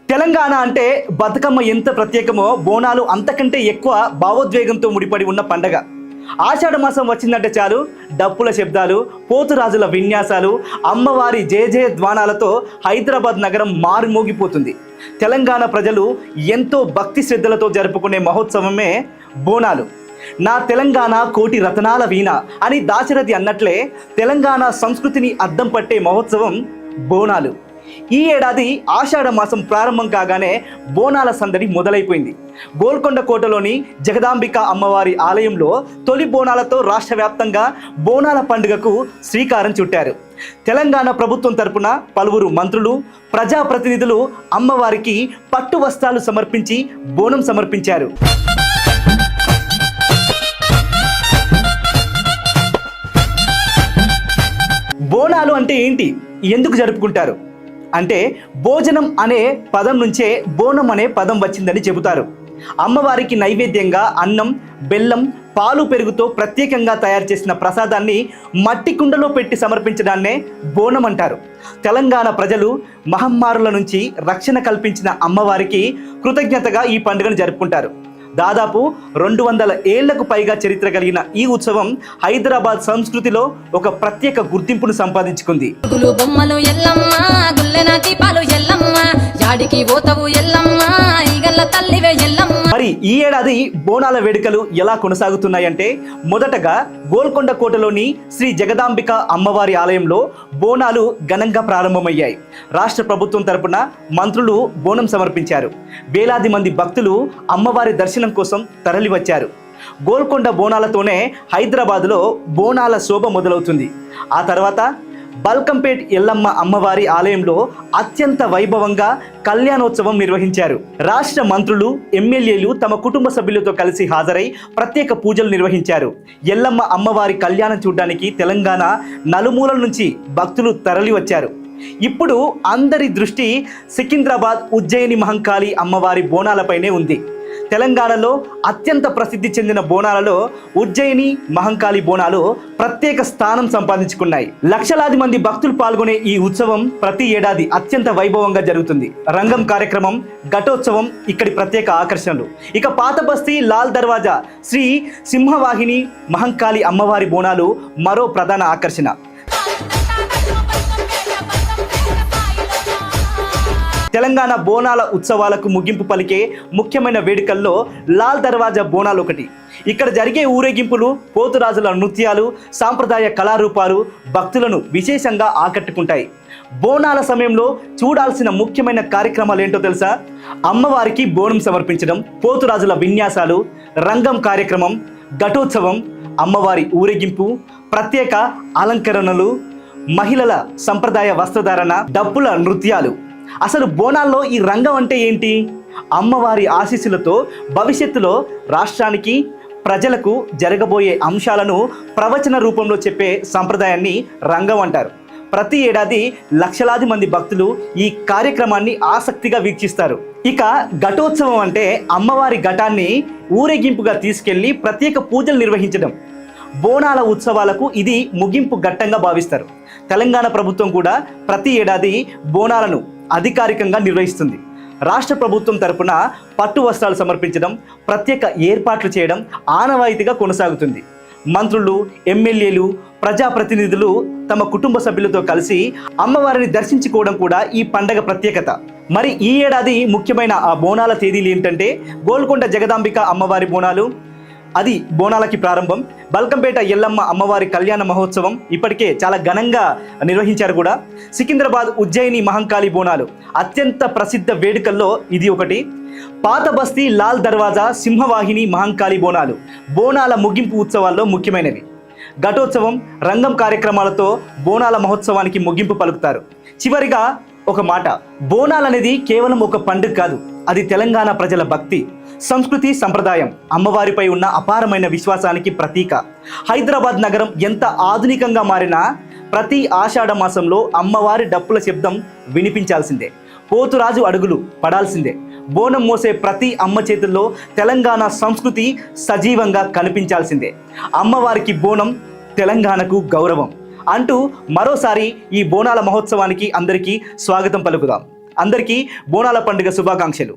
తెలంగాణ అంటే బతుకమ్మ ఎంత ప్రత్యేకమో బోనాలు అంతకంటే ఎక్కువ భావోద్వేగంతో ముడిపడి ఉన్న పండగ. ఆషాఢ మాసం వచ్చిందంటే చాలు డప్పుల శబ్దాలు, పోతురాజుల విన్యాసాలు, అమ్మవారి జయ ధ్వానాలతో హైదరాబాద్ నగరం మారుమోగిపోతుంది. తెలంగాణ ప్రజలు ఎంతో భక్తి శ్రద్ధలతో జరుపుకునే మహోత్సవమే బోనాలు. నా తెలంగాణ కోటి రతనాల వీణ అని దాశరథి అన్నట్లే తెలంగాణ సంస్కృతిని అద్దం పట్టే మహోత్సవం బోనాలు. ఈ ఏడాది ఆషాఢ మాసం ప్రారంభం కాగానే బోనాల సందడి మొదలైపోయింది. గోల్కొండ కోటలోని జగదాంబిక అమ్మవారి ఆలయంలో తొలి బోనాలతో రాష్ట్ర వ్యాప్తంగా బోనాల పండుగకు శ్రీకారం చుట్టారు. తెలంగాణ ప్రభుత్వం తరపున పలువురు మంత్రులు, ప్రజాప్రతినిధులు అమ్మవారికి పట్టు వస్త్రాలు సమర్పించి బోనం సమర్పించారు. బోనాలు అంటే ఏంటి, ఎందుకు జరుపుకుంటారు అంటే భోజనం అనే పదం నుంచే బోనం అనే పదం వచ్చిందని చెబుతారు. అమ్మవారికి నైవేద్యంగా అన్నం, బెల్లం, పాలు, పెరుగుతో ప్రత్యేకంగా తయారు చేసిన ప్రసాదాన్ని మట్టి కుండలో పెట్టి సమర్పించడాన్నే బోనం అంటారు. తెలంగాణ ప్రజలు మహమ్మారుల నుంచి రక్షణ కల్పించిన అమ్మవారికి కృతజ్ఞతగా ఈ పండుగను జరుపుకుంటారు. దాదాపు 200 ఏళ్లకు పైగా చరిత్ర కలిగిన ఈ ఉత్సవం హైదరాబాద్ సంస్కృతిలో ఒక ప్రత్యేక గుర్తింపును సంపాదించుకుంది. మరి ఈ ఏడాది బోనాల వేడుకలు ఎలా కొనసాగుతున్నాయంటే, మొదటగా గోల్కొండ కోటలోని శ్రీ జగదాంబిక అమ్మవారి ఆలయంలో బోనాలు ఘనంగా ప్రారంభమయ్యాయి. రాష్ట్ర ప్రభుత్వం తరపున మంత్రులు బోనం సమర్పించారు. వేలాది మంది భక్తులు అమ్మవారి దర్శనం కోసం తరలి వచ్చారు. గోల్కొండ బోనాలతోనే హైదరాబాద్లో బోనాల శోభ మొదలవుతుంది. ఆ తర్వాత బల్కంపేట్ ఎల్లమ్మ అమ్మవారి ఆలయంలో అత్యంత వైభవంగా కళ్యాణోత్సవం నిర్వహించారు. రాష్ట్ర మంత్రులు, ఎమ్మెల్యేలు తమ కుటుంబ సభ్యులతో కలిసి హాజరై ప్రత్యేక పూజలు నిర్వహించారు. ఎల్లమ్మ అమ్మవారి కళ్యాణం చూడడానికి తెలంగాణ నలుమూలల నుంచి భక్తులు తరలి వచ్చారు. ఇప్పుడు అందరి దృష్టి సికింద్రాబాద్ ఉజ్జయిని మహంకాళి అమ్మవారి బోనాలపైనే ఉంది. తెలంగాణలో అత్యంత ప్రసిద్ధి చెందిన బోనాలలో ఉజ్జయిని మహంకాళి బోనాలు ప్రత్యేక స్థానం సంపాదించుకున్నాయి. లక్షలాది మంది భక్తులు పాల్గొనే ఈ ఉత్సవం ప్రతి ఏడాది అత్యంత వైభవంగా జరుగుతుంది. రంగం కార్యక్రమం, ఘటోత్సవం ఇక్కడి ప్రత్యేక ఆకర్షణలు. ఇక పాత బస్తీ లాల్ దర్వాజా శ్రీ సింహవాహిని మహంకాళి అమ్మవారి బోనాలు మరో ప్రధాన ఆకర్షణ. తెలంగాణ బోనాల ఉత్సవాలకు ముగింపు పలికే ముఖ్యమైన వేడుకల్లో లాల్ దర్వాజా బోనాలు ఒకటి. ఇక్కడ జరిగే ఊరేగింపులు, పోతురాజుల నృత్యాలు, సాంప్రదాయ కళారూపాలు భక్తులను విశేషంగా ఆకట్టుకుంటాయి. బోనాల సమయంలో చూడాల్సిన ముఖ్యమైన కార్యక్రమాలు ఏంటో తెలుసా? అమ్మవారికి బోనం సమర్పించడం, పోతురాజుల విన్యాసాలు, రంగం కార్యక్రమం, ఘటోత్సవం, అమ్మవారి ఊరేగింపు, ప్రత్యేక అలంకరణలు, మహిళల సంప్రదాయ వస్త్రధారణ, డప్పుల నృత్యాలు. అసలు బోనాల్లో ఈ రంగం అంటే ఏంటి? అమ్మవారి ఆశీస్సులతో భవిష్యత్తులో రాష్ట్రానికి, ప్రజలకు జరగబోయే అంశాలను ప్రవచన రూపంలో చెప్పే సంప్రదాయాన్ని రంగం అంటారు. ప్రతి ఏడాది లక్షలాది మంది భక్తులు ఈ కార్యక్రమాన్ని ఆసక్తిగా వీక్షిస్తారు. ఇక ఘటోత్సవం అంటే అమ్మవారి ఘటాన్ని ఊరేగింపుగా తీసుకెళ్లి ప్రత్యేక పూజలు నిర్వహించడం. బోనాల ఉత్సవాలకు ఇది ముగింపు ఘట్టంగా భావిస్తారు. తెలంగాణ ప్రభుత్వం కూడా ప్రతి ఏడాది బోనాలను అధికారికంగా నిర్వహిస్తుంది. రాష్ట్ర ప్రభుత్వం తరపున పట్టు వస్త్రాలు సమర్పించడం, ప్రత్యేక ఏర్పాట్లు చేయడం ఆనవాయితీగా కొనసాగుతుంది. మంత్రులు, ఎమ్మెల్యేలు, ప్రజాప్రతినిధులు తమ కుటుంబ సభ్యులతో కలిసి అమ్మవారిని దర్శించుకోవడం కూడా ఈ పండగ ప్రత్యేకత. మరి ఈ ఏడాది ముఖ్యమైన ఆ బోనాల తేదీలు ఏంటంటే, గోల్కొండ జగదాంబిక అమ్మవారి బోనాలు, అది బోనాలకి ప్రారంభం. బల్కంపేట ఎల్లమ్మ అమ్మవారి కళ్యాణ మహోత్సవం ఇప్పటికే చాలా ఘనంగా నిర్వహించారు కూడా. సికింద్రాబాద్ ఉజ్జయిని మహంకాళి బోనాలు అత్యంత ప్రసిద్ధ వేడుకల్లో ఇది ఒకటి. పాత బస్తీ లాల్ దర్వాజా సింహవాహిని మహంకాళి బోనాలు బోనాల ముగింపు ఉత్సవాల్లో ముఖ్యమైనవి. ఘటోత్సవం, రంగం కార్యక్రమాలతో బోనాల మహోత్సవానికి ముగింపు పలుకుతారు. చివరిగా ఒక మాట, బోనాలనేది కేవలం ఒక పండుగ కాదు, అది తెలంగాణ ప్రజల భక్తి, సంస్కృతి, సంప్రదాయం, అమ్మవారిపై ఉన్న అపారమైన విశ్వాసానికి ప్రతీక. హైదరాబాద్ నగరం ఎంత ఆధునికంగా మారినా ప్రతి ఆషాఢ మాసంలో అమ్మవారి డప్పుల శబ్దం వినిపించాల్సిందే, పోతురాజు అడుగులు పడాల్సిందే. బోనం మోసే ప్రతి అమ్మ చేతుల్లో తెలంగాణ సంస్కృతి సజీవంగా కనిపించాల్సిందే. అమ్మవారికి బోనం, తెలంగాణకు గౌరవం అంటూ మరోసారి ఈ బోనాల మహోత్సవానికి అందరికీ స్వాగతం పలుకుదాం. అందరికీ బోనాల పండుగ శుభాకాంక్షలు.